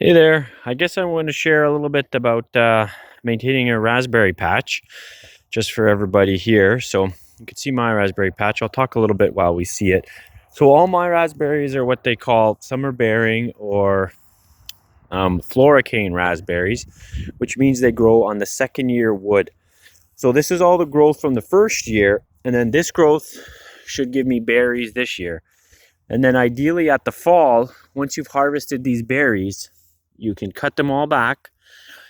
Hey there. I guess I want to share a little bit about maintaining a raspberry patch just for everybody here. So you can see my raspberry patch. I'll talk a little bit while we see it. So all my raspberries are what they call summer bearing or floricane raspberries, which means they grow on the second year wood. So this is all the growth from the first year, and then this growth should give me berries this year. And then ideally at the fall, once you've harvested these berries, you can cut them all back,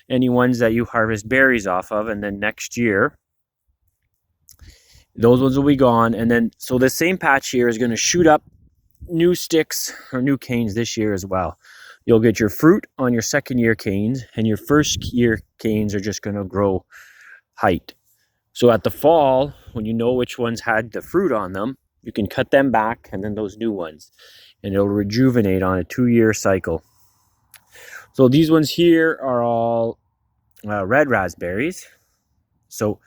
any ones that you harvest berries off of, and then next year, those ones will be gone. And then, so the same patch here is going to shoot up new sticks or new canes this year as well. You'll get your fruit on your second year canes, and your first year canes are just going to grow height. So at the fall, when you know which ones had the fruit on them, you can cut them back and then those new ones, and it'll rejuvenate on a 2-year cycle. So these ones here are all red raspberries. So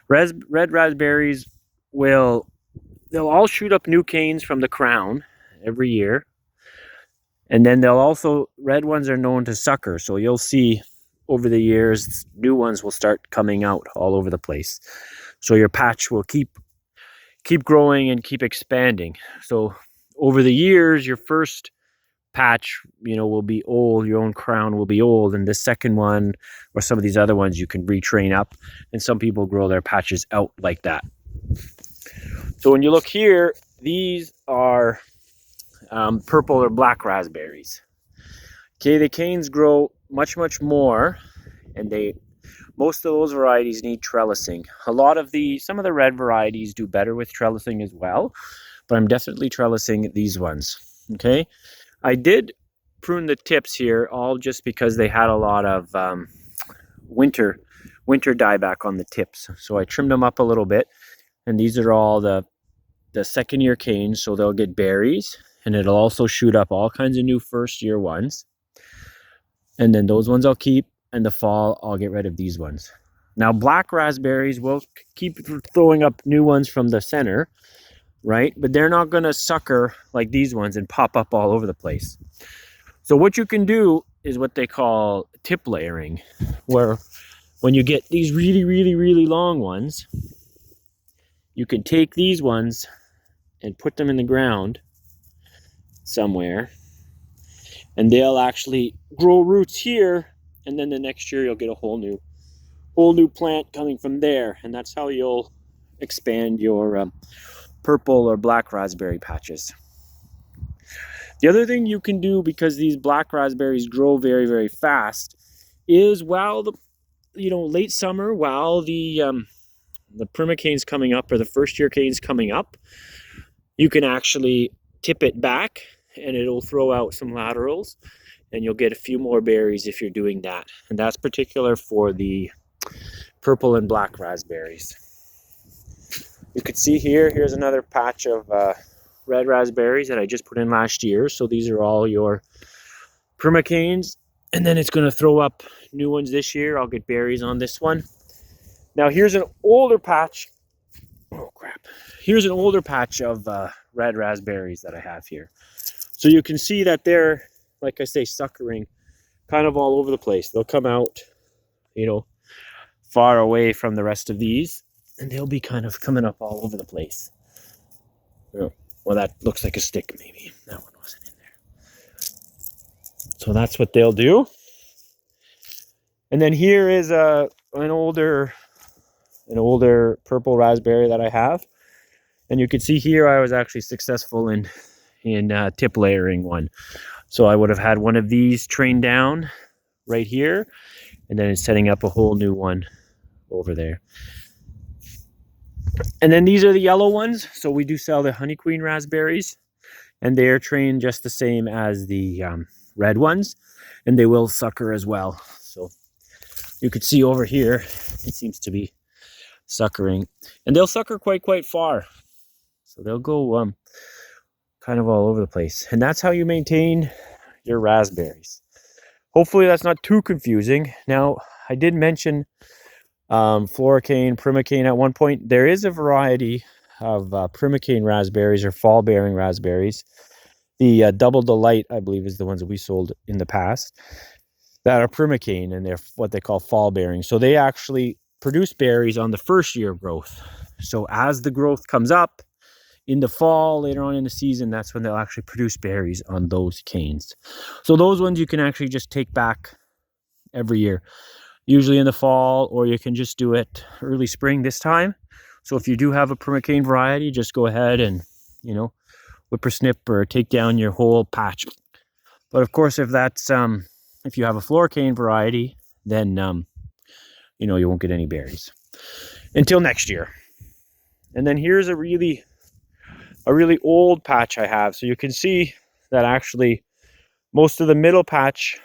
red raspberries they'll all shoot up new canes from the crown every year. And then red ones are known to sucker. So you'll see over the years, new ones will start coming out all over the place. So your patch will keep growing and keep expanding. So over the years, your first patch, will be old, your own crown will be old, and the second one or some of these other ones you can retrain up, and some people grow their patches out like that. So when you look here, these are purple or black raspberries. Okay, the canes grow much more, and most of those varieties need trellising. Some of the red varieties do better with trellising as well, but I'm definitely trellising these ones. Okay, I did prune the tips here all just because they had a lot of winter dieback on the tips. So I trimmed them up a little bit, and these are all the second year canes, so they'll get berries, and it'll also shoot up all kinds of new first year ones. And then those ones I'll keep, and the fall I'll get rid of these ones. Now black raspberries will keep throwing up new ones from the center, right? But they're not going to sucker like these ones and pop up all over the place. So what you can do is what they call tip layering, where when you get these really long ones, you can take these ones and put them in the ground somewhere, and they'll actually grow roots here, and then the next year you'll get a whole new plant coming from there, and that's how you'll expand your purple or black raspberry patches. The other thing you can do, because these black raspberries grow very fast, is while late summer, while the primocane's coming up, or the first year cane's coming up, you can actually tip it back, and it'll throw out some laterals, and you'll get a few more berries if you're doing that. And that's particular for the purple and black raspberries. You can see here's another patch of red raspberries that I just put in last year. So these are all your primocanes, and then it's going to throw up new ones this year. I'll get berries on this one. Now here's an older patch. Oh crap. Here's an older patch of red raspberries that I have here. So you can see that they're, like I say, suckering kind of all over the place. They'll come out, far away from the rest of these, and they'll be kind of coming up all over the place. Well, that looks like a stick, maybe. That one wasn't in there. So that's what they'll do. And then here is an older purple raspberry that I have. And you can see here I was actually successful in tip layering one. So I would have had one of these trained down right here, and then it's setting up a whole new one over there. And then these are the yellow ones. So we do sell the honey queen raspberries, and they are trained just the same as the red ones, and they will sucker as well. So you could see over here, it seems to be suckering, and they'll sucker quite far. So they'll go kind of all over the place, and that's how you maintain your raspberries. Hopefully that's not too confusing. Now, I did mention floricane, primocane at one point. There is a variety of primocane raspberries or fall bearing raspberries. The Double Delight, I believe, is the ones that we sold in the past. that are primocane, and they're what they call fall bearing. So they actually produce berries on the first year of growth. So as the growth comes up in the fall, later on in the season, that's when they'll actually produce berries on those canes. So those ones you can actually just take back every year, usually in the fall, or you can just do it early spring this time. So if you do have a primocane variety, just go ahead and, you know, whippersnip or take down your whole patch. But of course, if that's if you have a floricane variety, then you know, you won't get any berries until next year. And then here's a really old patch I have. So you can see that actually most of the middle patch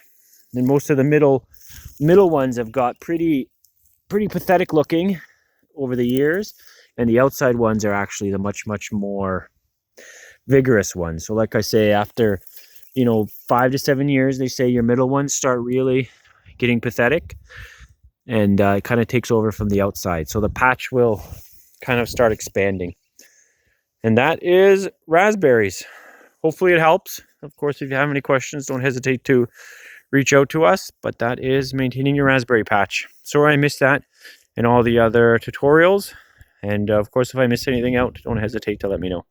and most of the middle ones have got pretty pathetic looking over the years, and the outside ones are actually the much more vigorous ones. So like I say, after, you know, 5 to 7 years, they say your middle ones start really getting pathetic, and it kind of takes over from the outside. So the patch will kind of start expanding. And that is raspberries. Hopefully it helps. Of course, if you have any questions, don't hesitate to reach out to us. But that is maintaining your raspberry patch. Sorry I missed that in all the other tutorials. And of course, if I miss anything out, don't hesitate to let me know.